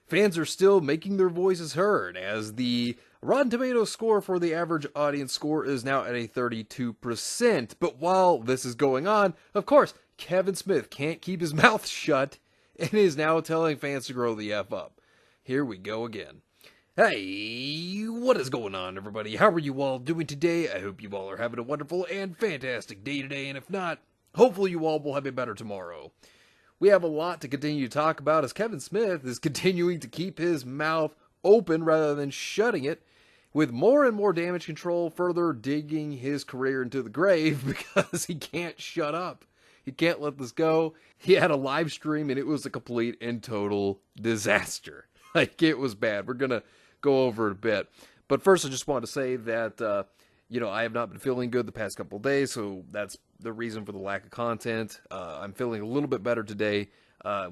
fans are still making their voices heard, as the Rotten Tomatoes score for the average audience score is now at a 32%. But while this is going on, of course, Kevin Smith can't keep his mouth shut and is now telling fans to grow the F up. Here we go again. Hey, what is going on, everybody? How are you all doing today? I hope you all are having a wonderful and fantastic day today, and if not, hopefully you all will have a better tomorrow. We have a lot to continue to talk about as Kevin Smith is continuing to keep his mouth open rather than shutting it, with more and more damage control further digging his career into the grave because he can't shut up. He can't let this go. He had a live stream and it was a complete and total disaster. Like, it was bad. We're going to go over it a bit. But first, I just want to say that, I have not been feeling good the past couple of days, so that's the reason for the lack of content. I'm feeling a little bit better today.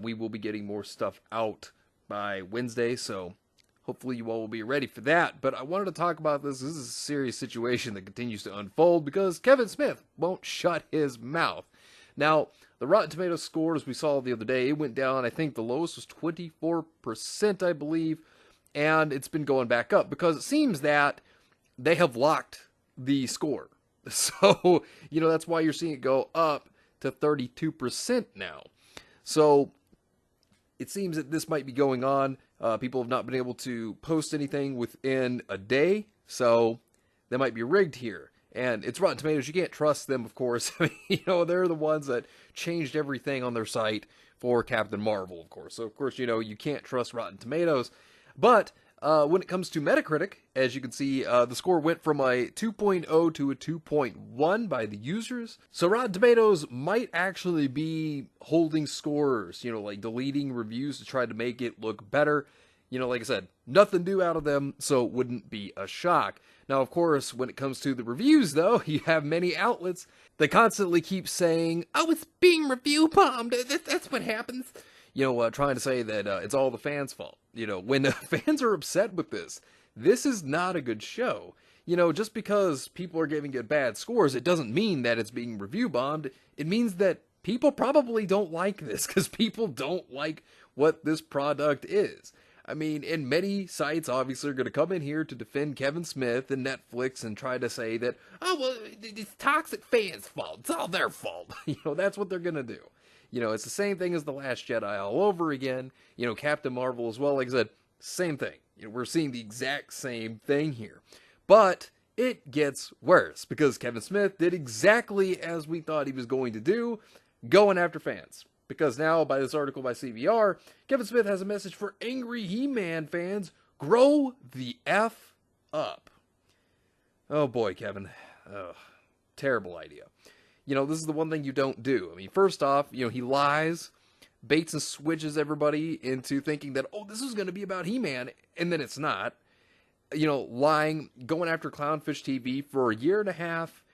We will be getting more stuff out by Wednesday, so hopefully you all will be ready for that. But I wanted to talk about this. This is a serious situation that continues to unfold because Kevin Smith won't shut his mouth. Now, the Rotten Tomatoes score, as we saw the other day, it went down. I think the lowest was 24%, I believe. And it's been going back up because it seems that they have locked the score. So, that's why you're seeing it go up to 32% now. So, it seems that this might be going on. People have not been able to post anything within a day. So, they might be rigged here. And it's Rotten Tomatoes. You can't trust them, of course. They're the ones that changed everything on their site for Captain Marvel, of course. So, of course, you can't trust Rotten Tomatoes. But when it comes to Metacritic, as you can see, the score went from a 2.0 to a 2.1 by the users. So Rotten Tomatoes might actually be holding scores, like deleting reviews to try to make it look better. Like I said, nothing new out of them, so it wouldn't be a shock. Now, of course, when it comes to the reviews, though, you have many outlets that constantly keep saying, oh, it's being review bombed. That's what happens. Trying to say that it's all the fans' fault. When fans are upset with this is not a good show. Just because people are giving it bad scores, it doesn't mean that it's being review bombed. It means that people probably don't like this because people don't like what this product is. I mean, and many sites obviously are going to come in here to defend Kevin Smith and Netflix and try to say that, oh, well, it's toxic fans' fault. It's all their fault. That's what they're going to do. It's the same thing as The Last Jedi all over again. Captain Marvel as well. Like I said, same thing. We're seeing the exact same thing here. But it gets worse because Kevin Smith did exactly as we thought he was going to do, going after fans. Because now, by this article by CBR, Kevin Smith has a message for angry He-Man fans. Grow the F up. Oh boy, Kevin. Terrible idea. This is the one thing you don't do. I mean, first off, he lies, baits and switches everybody into thinking that, oh, this is going to be about He-Man, and then it's not. Lying, going after Clownfish TV for a year and a half.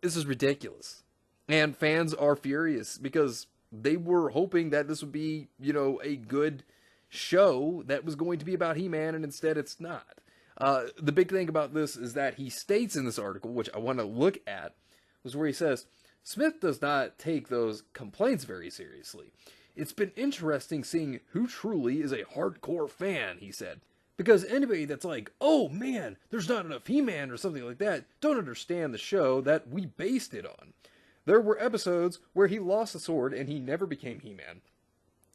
This is ridiculous. And fans are furious because they were hoping that this would be, a good show that was going to be about He-Man, and instead it's not. The big thing about this is that he states in this article, which I want to look at, was where he says, Smith does not take those complaints very seriously. It's been interesting seeing who truly is a hardcore fan, he said. Because anybody that's like, oh man, there's not enough He-Man or something like that, don't understand the show that we based it on. There were episodes where he lost the sword and he never became He-Man.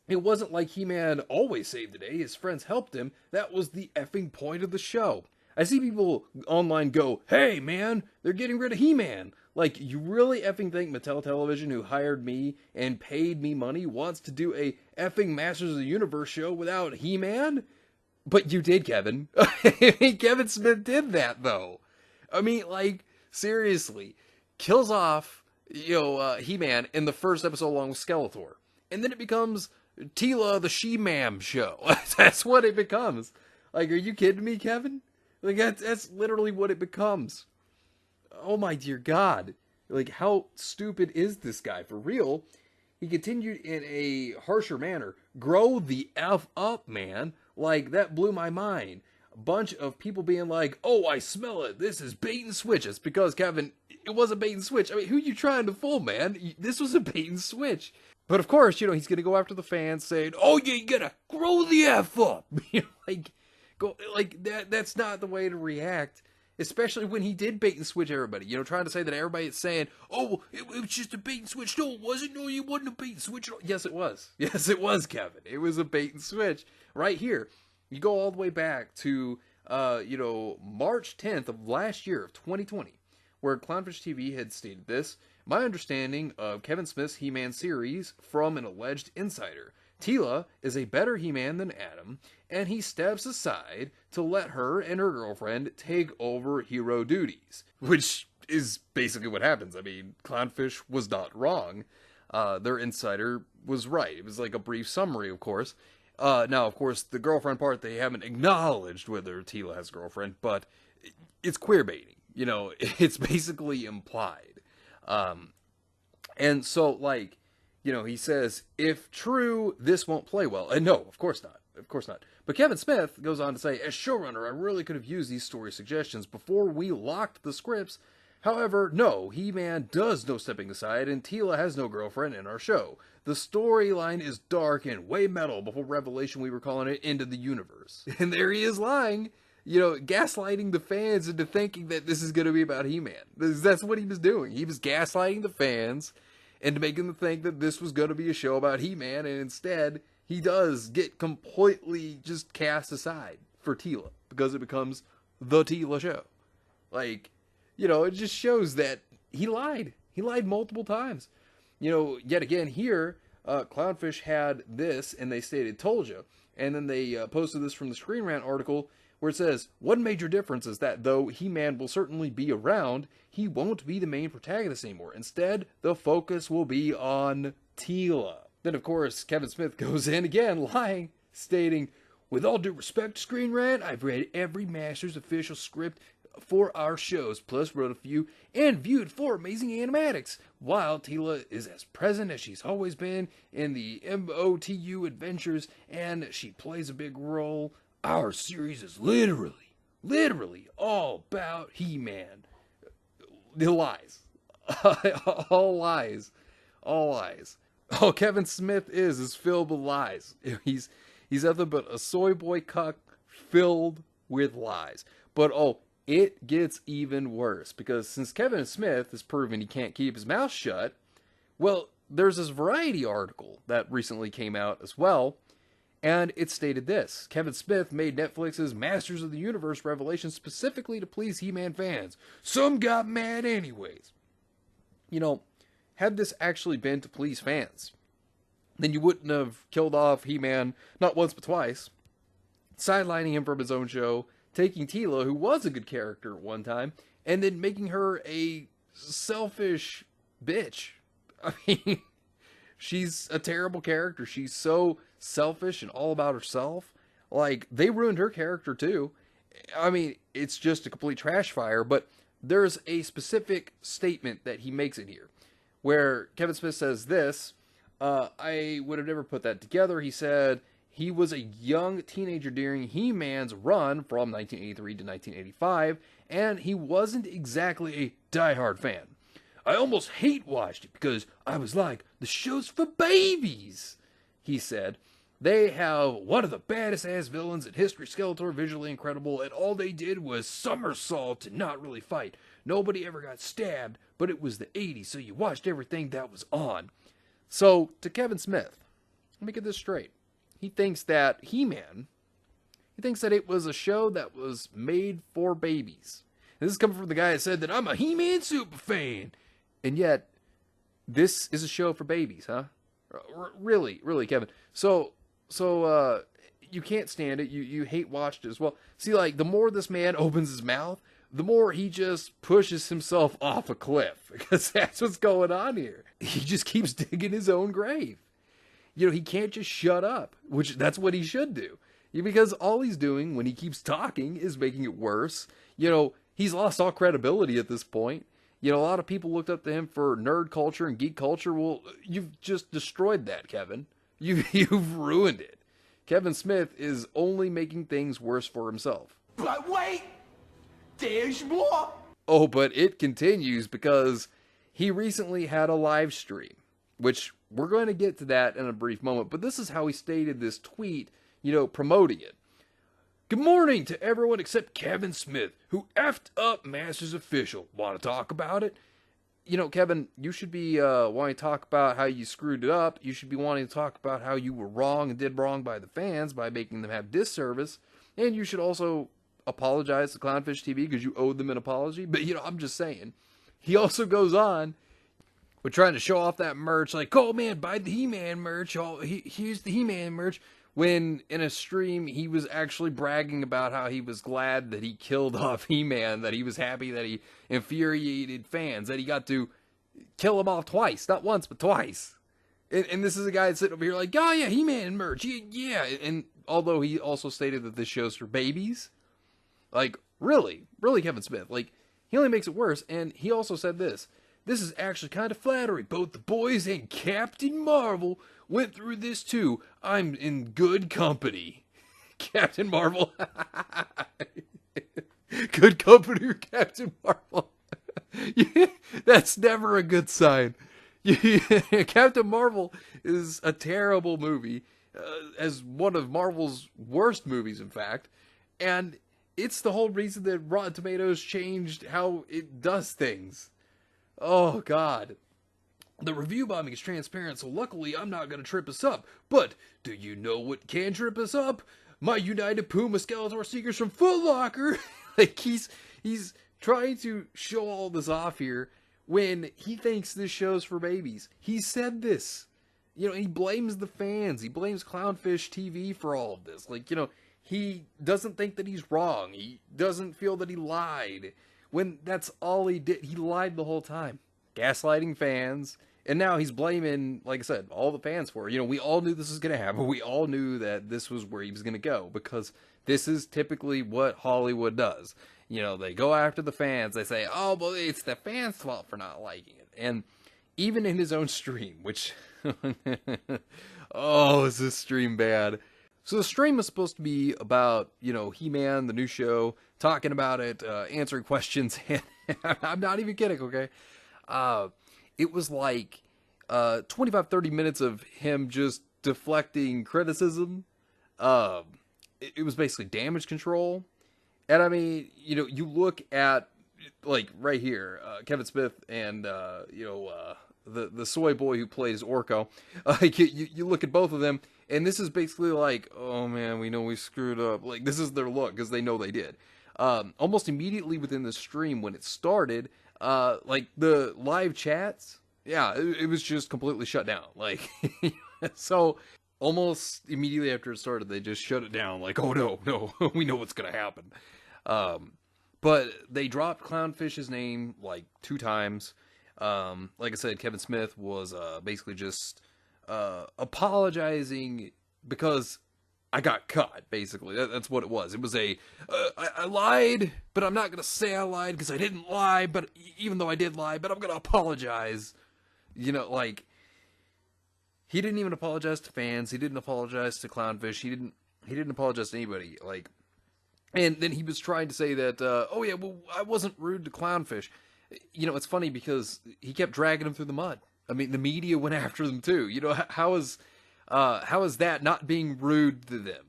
It wasn't like He-Man always saved the day, his friends helped him. That was the effing point of the show. I see people online go, hey man, they're getting rid of He-Man. Like, you really effing think Mattel Television, who hired me and paid me money, wants to do a effing Masters of the Universe show without He-Man? But you did, Kevin. Kevin Smith did that, though. I mean, seriously. Kills off, He-Man in the first episode along with Skeletor. And then it becomes Tila the She-Mam show. That's what it becomes. Are you kidding me, Kevin? That's literally what it becomes. Oh my dear God. How stupid is this guy? For real? He continued in a harsher manner. Grow the F up, man. That blew my mind. A bunch of people being like, oh, I smell it. This is bait and switch. It's because, Kevin, it was a bait and switch. I mean, who are you trying to fool, man? This was a bait and switch. But of course, he's going to go after the fans saying, "Oh, yeah, you got to grow the F up." That's not the way to react. Especially when he did bait and switch everybody. Trying to say that everybody is saying, "Oh, it was just a bait and switch." No, it wasn't. No, you wasn't a bait and switch. Yes, it was. Yes, it was, Kevin. It was a bait and switch. Right here. You go all the way back to, March 10th of last year of 2020, where Clownfish TV had stated this. My understanding of Kevin Smith's He-Man series from an alleged insider. Teela is a better He-Man than Adam, and he steps aside to let her and her girlfriend take over hero duties. Which is basically what happens. I mean, Clownfish was not wrong. Their insider was right. It was like a brief summary, of course. Now, of course, the girlfriend part, they haven't acknowledged whether Teela has a girlfriend, but it's queerbaiting. It's basically implied. And so, he says, if true, this won't play well. And no, of course not. Of course not. But Kevin Smith goes on to say, as showrunner, I really could have used these story suggestions before we locked the scripts. However, no, He-Man does no stepping aside, and Teela has no girlfriend in our show. The storyline is dark and way metal before Revelation, we were calling it, into the universe. And there he is lying, gaslighting the fans into thinking that this is going to be about He-Man. That's what he was doing. He was gaslighting the fans and making them think that this was going to be a show about He-Man, and instead, he does get completely just cast aside for Teela, because it becomes the Teela show. It just shows that he lied. He lied multiple times. Yet again here, Clownfish had this, and they stated, told you. And then they posted this from the Screen Rant article, where it says, one major difference is that though He-Man will certainly be around, he won't be the main protagonist anymore. Instead, the focus will be on Teela. Then, of course, Kevin Smith goes in again, lying, stating, with all due respect to Screen Rant, I've read every Masters official script for our shows, plus wrote a few and viewed 4 amazing animatics. While Teela is as present as she's always been in the MOTU adventures, and she plays a big role, our series is literally all about He-Man. The lies. All lies. All lies. Oh, Kevin Smith is filled with lies. He's nothing but a soy boy cuck filled with lies. But it gets even worse, because since Kevin Smith has proven he can't keep his mouth shut, well, there's this Variety article that recently came out as well, and it stated this. Kevin Smith made Netflix's Masters of the Universe Revelation specifically to please He-Man fans. Some got mad anyways. Had this actually been to please fans, then you wouldn't have killed off He-Man not once but twice, sidelining him from his own show, taking Teela, who was a good character at one time, and then making her a selfish bitch. I mean, she's a terrible character. She's so selfish and all about herself. They ruined her character too. I mean, it's just a complete trash fire, but there's a specific statement that he makes in here, where Kevin Smith says this, I would have never put that together. He said, he was a young teenager during He-Man's run from 1983 to 1985, and he wasn't exactly a diehard fan. I almost hate-watched it because I was like, the show's for babies, he said. They have one of the baddest-ass villains in history, Skeletor, visually incredible, and all they did was somersault and not really fight. Nobody ever got stabbed, but it was the 80s, so you watched everything that was on. So, to Kevin Smith, let me get this straight. He thinks that He-Man, he thinks that it was a show that was made for babies. And this is coming from the guy that said that I'm a He-Man super fan. And yet, this is a show for babies, huh? Really, Kevin. So you can't stand it. You hate watched it as well. See, the more this man opens his mouth, the more he just pushes himself off a cliff. Because that's what's going on here. He just keeps digging his own grave. He can't just shut up, which that's what he should do. Because all he's doing when he keeps talking is making it worse. He's lost all credibility at this point. A lot of people looked up to him for nerd culture and geek culture. Well, you've just destroyed that, Kevin. You've ruined it. Kevin Smith is only making things worse for himself. But wait, there's more. Oh, but it continues, because he recently had a live stream, which we're going to get to that in a brief moment, but this is how he stated this tweet, promoting it. Good morning to everyone except Kevin Smith, who effed up Masters Official. Want to talk about it? Kevin, you should be wanting to talk about how you screwed it up. You should be wanting to talk about how you were wrong and did wrong by the fans by making them have disservice. And you should also apologize to Clownfish TV because you owed them an apology. But, I'm just saying. He also goes on with trying to show off that merch. Like, oh, man, buy the He-Man merch. Oh, here's the He-Man merch. When in a stream, he was actually bragging about how he was glad that he killed off He-Man, that he was happy that he infuriated fans, that he got to kill him off twice. Not once, but twice. And this is a guy that's sitting over here like, oh yeah, He-Man merch, yeah. And although he also stated that this show's for babies, like, really, Kevin Smith, like, he only makes it worse. And he also said this is actually kind of flattering. Both the boys and Captain Marvel went through this too. I'm in good company. Captain Marvel. Good company or Captain Marvel. Yeah, that's never a good sign. Captain Marvel is a terrible movie, as one of Marvel's worst movies, in fact. And it's the whole reason that Rotten Tomatoes changed how it does things. Oh, God. The review bombing is transparent, so luckily I'm not going to trip us up. But do you know what can trip us up? My United Puma Skeletor sneakers from Foot Locker. Like, he's trying to show all this off here when he thinks this show's for babies. He said this. He blames the fans. He blames Clownfish TV for all of this. Like, he doesn't think that he's wrong. He doesn't feel that he lied. When that's all he did. He lied the whole time. Gaslighting fans. And now he's blaming, like I said, all the fans for it. We all knew this was going to happen. We all knew that this was where he was going to go. Because this is typically what Hollywood does. They go after the fans. They say, oh, well, it's the fans' fault for not liking it. And even in his own stream, which... oh, is this stream bad? So the stream was supposed to be about, He-Man, the new show, talking about it, answering questions. And I'm not even kidding, okay? It was like 25-30 minutes of him just deflecting criticism. It was basically damage control. And I mean, you look at, like, right here, Kevin Smith and, the soy boy who plays Orko. You look at both of them, and this is basically like, oh man, we know we screwed up. Like, this is their look, because they know they did. Almost immediately within the stream, when it started, like, the live chats, yeah, it was just completely shut down. Like, so, almost immediately after it started, they just shut it down. Like, oh no, we know what's gonna happen. But they dropped Clownfish's name, like, 2 times. Like I said, Kevin Smith was basically just apologizing because I got caught, basically. That's what it was. It was I lied, but I'm not going to say I lied because I didn't lie, but even though I did lie, but I'm going to apologize. Like, he didn't even apologize to fans. He didn't apologize to Clownfish. He didn't apologize to anybody. Like, and then he was trying to say that, oh yeah, well, I wasn't rude to Clownfish. It's funny because he kept dragging him through the mud. I mean, the media went after them too. How is that not being rude to them?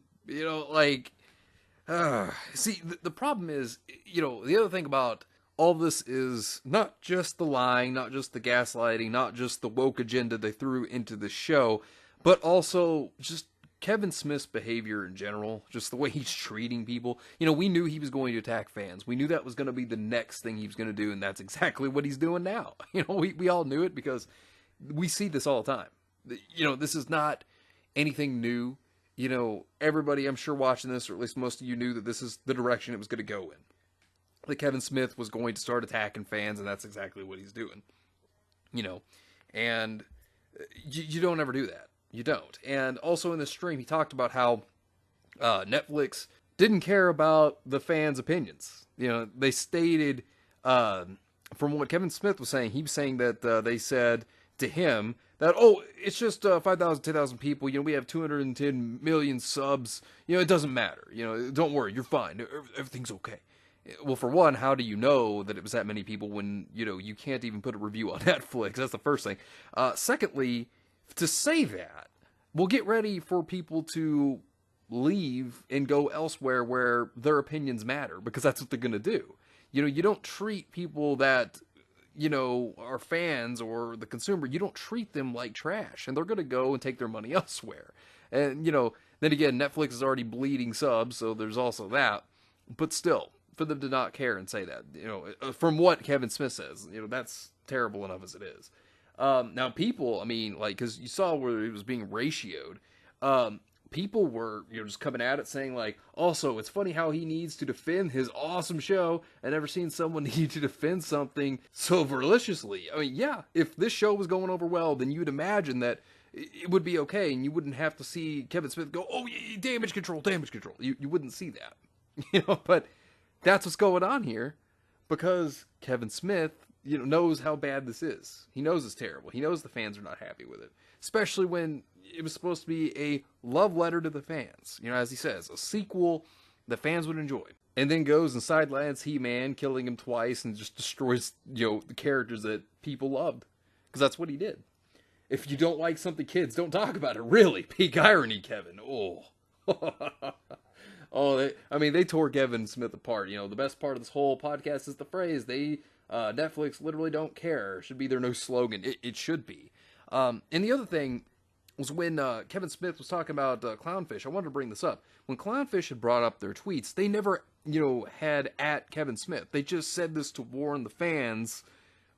See, the problem is, the other thing about all this is not just the lying, not just the gaslighting, not just the woke agenda they threw into the show, but also just Kevin Smith's behavior in general, just the way he's treating people. We knew he was going to attack fans. We knew that was going to be the next thing he was going to do, and that's exactly what he's doing now. We all knew it because we see this all the time. This is not anything new. Everybody, I'm sure, watching this, or at least most of you, knew that this is the direction it was going to go in. That Kevin Smith was going to start attacking fans, and that's exactly what he's doing. And you don't ever do that. You don't. And also in the stream, he talked about how Netflix didn't care about the fans' opinions. They stated, from what Kevin Smith was saying, he was saying that they said to him that, oh, it's just 5,000, 10,000 people. We have 210 million subs. It doesn't matter. Don't worry, you're fine. Everything's okay. Well, for one, how do you know that it was that many people when, you can't even put a review on Netflix? That's the first thing. Secondly, to say that, we'll get ready for people to leave and go elsewhere where their opinions matter, because that's what they're going to do. You don't treat people that, are fans or the consumer, you don't treat them like trash, and they're going to go and take their money elsewhere. And, then again, Netflix is already bleeding subs, so there's also that. But still, for them to not care and say that, from what Kevin Smith says, that's terrible enough as it is. Now, people, because you saw where it was being ratioed, people were, just coming at it saying, like, also, it's funny how he needs to defend his awesome show. I've never seen someone need to defend something so maliciously. Yeah, if this show was going over well, then you'd imagine that it would be okay, and you wouldn't have to see Kevin Smith go, oh, damage control, damage control. You wouldn't see that, but that's what's going on here, because Kevin Smith, knows how bad this is. He knows it's terrible. He knows the fans are not happy with it, especially when it was supposed to be a love letter to the fans. As he says, a sequel the fans would enjoy. And then goes and sidelines He-Man, killing him twice, and just destroys, the characters that people loved. Because that's what he did. If you don't like something, kids, don't talk about it. Really, peak irony, Kevin. Oh. They tore Kevin Smith apart. The best part of this whole podcast is the phrase, Netflix literally don't care. Should be their new slogan. It should be. And the other thing was when Kevin Smith was talking about Clownfish. I wanted to bring this up. When Clownfish had brought up their tweets, they never, had at Kevin Smith. They just said this to warn the fans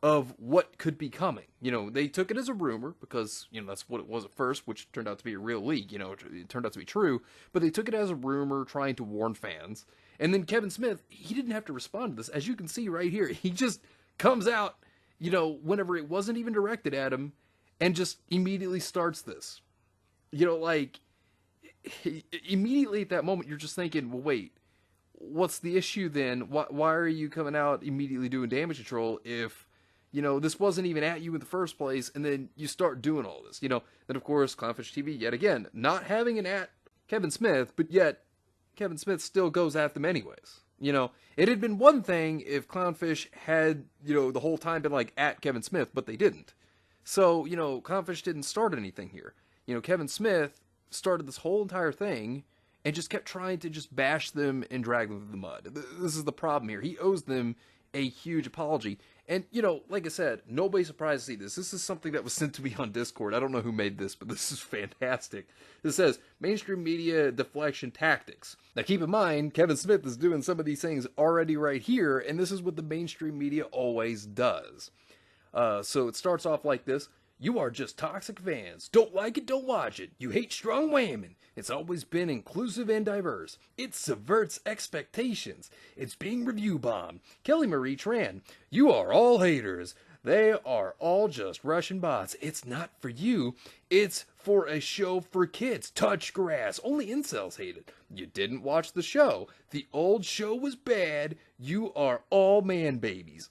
of what could be coming. They took it as a rumor because, that's what it was at first, which turned out to be a real leak. It turned out to be true. But they took it as a rumor trying to warn fans. And then Kevin Smith, he didn't have to respond to this. As you can see right here, he just comes out, whenever it wasn't even directed at him, and just immediately starts this. Immediately at that moment, you're just thinking, well, wait, what's the issue then? Why are you coming out immediately doing damage control if, this wasn't even at you in the first place, and then you start doing all this? Then, of course, Clownfish TV, yet again, not having an at Kevin Smith, but yet Kevin Smith still goes at them anyways. It had been one thing if Clownfish had, the whole time been like at Kevin Smith, but they didn't. So, Clownfish didn't start anything here. Kevin Smith started this whole entire thing and just kept trying to just bash them and drag them through the mud. This is the problem here. He owes them a huge apology. And, like I said, nobody's surprised to see this. This is something that was sent to me on Discord. I don't know who made this, but this is fantastic. It says, mainstream media deflection tactics. Now, keep in mind, Kevin Smith is doing some of these things already right here, and this is what the mainstream media always does. So it starts off like this. You are just toxic fans. Don't like it, don't watch it. You hate strong women. It's always been inclusive and diverse. It subverts expectations. It's being review bombed. Kelly Marie Tran. You are all haters. They are all just Russian bots. It's not for you. It's for a show for kids. Touch grass. Only incels hate it. You didn't watch the show. The old show was bad. You are all man babies.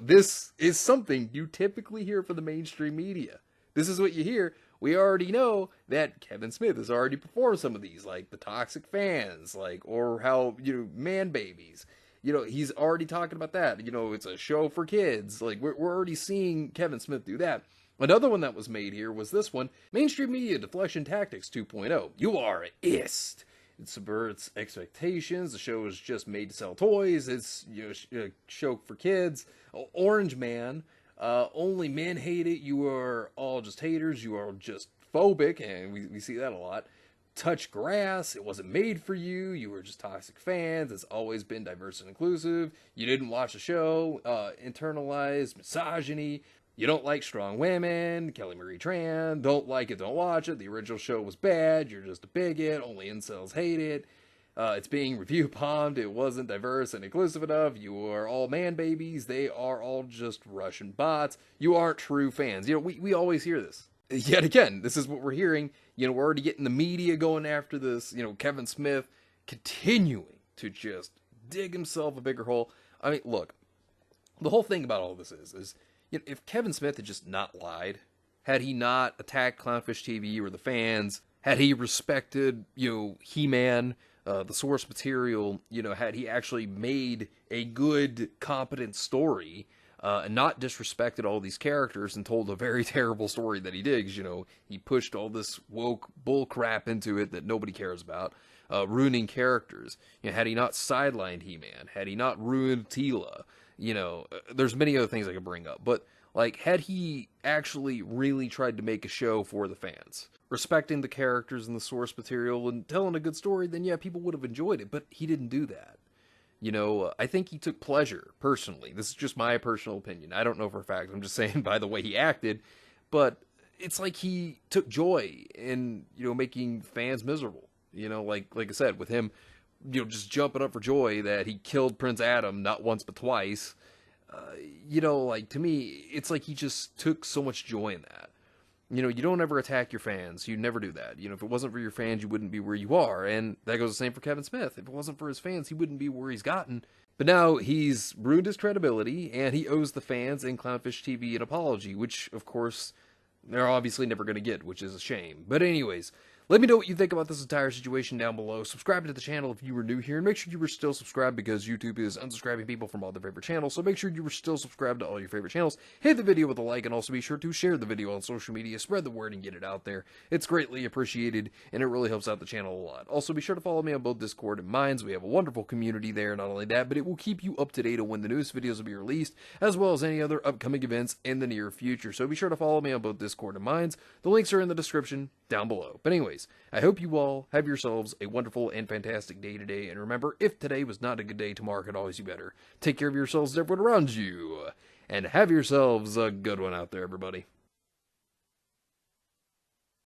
This is something you typically hear from the mainstream media. This is what you hear. We already know that Kevin Smith has already performed some of these, like the toxic fans, or how, man babies. He's already talking about that. It's a show for kids. We're already seeing Kevin Smith do that. Another one that was made here was this one, Mainstream Media Deflection Tactics 2.0. You are an ist. It subverts expectations. The show is just made to sell toys. It's a show for kids. Orange Man. Only men hate it. You are all just haters. You are just phobic, and we see that a lot. Touch grass. It wasn't made for you. You were just toxic fans. It's always been diverse and inclusive. You didn't watch the show. Internalized misogyny. You don't like strong women. Kelly Marie Tran. Don't like it, don't watch it. The original show was bad. You're just a bigot. Only incels hate it. It's being review bombed. It wasn't diverse and inclusive enough. You are all man babies. They are all just Russian bots. You aren't true fans. We always hear this. Yet again, this is what we're hearing. We're already getting the media going after this. Kevin Smith continuing to just dig himself a bigger hole. Look, the whole thing about all this is if Kevin Smith had just not lied, had he not attacked Clownfish TV or the fans, had he respected, He-Man, the source material, had he actually made a good, competent story, and not disrespected all these characters and told a very terrible story that he did. 'Cause, he pushed all this woke bull crap into it that nobody cares about, ruining characters. Had he not sidelined He-Man, had he not ruined Teela, there's many other things I could bring up. But like, had he actually really tried to make a show for the fans, respecting the characters and the source material and telling a good story, then yeah, people would have enjoyed it. But he didn't do that. I think he took pleasure, personally. This is just my personal opinion. I don't know for a fact. I'm just saying by the way he acted. But it's like he took joy in, making fans miserable. Like I said, with him, just jumping up for joy that he killed Prince Adam not once but twice. To me, it's like he just took so much joy in that. You don't ever attack your fans. You never do that. If it wasn't for your fans, you wouldn't be where you are. And that goes the same for Kevin Smith. If it wasn't for his fans, he wouldn't be where he's gotten. But now he's ruined his credibility, and he owes the fans and Clownfish TV an apology, which, of course, they're obviously never going to get, which is a shame. But anyways, let me know what you think about this entire situation down below. Subscribe to the channel if you were new here, and make sure you were still subscribed because YouTube is unsubscribing people from all their favorite channels, so make sure you were still subscribed to all your favorite channels. Hit the video with a like, and also be sure to share the video on social media, spread the word, and get it out there. It's greatly appreciated, and it really helps out the channel a lot. Also, be sure to follow me on both Discord and Minds. We have a wonderful community there. Not only that, but it will keep you up to date on when the newest videos will be released, as well as any other upcoming events in the near future. So be sure to follow me on both Discord and Minds. The links are in the description down below. But anyways, I hope you all have yourselves a wonderful and fantastic day today, and remember, if today was not a good day, tomorrow could always be better. Take care of yourselves and everyone around you, and have yourselves a good one out there, everybody.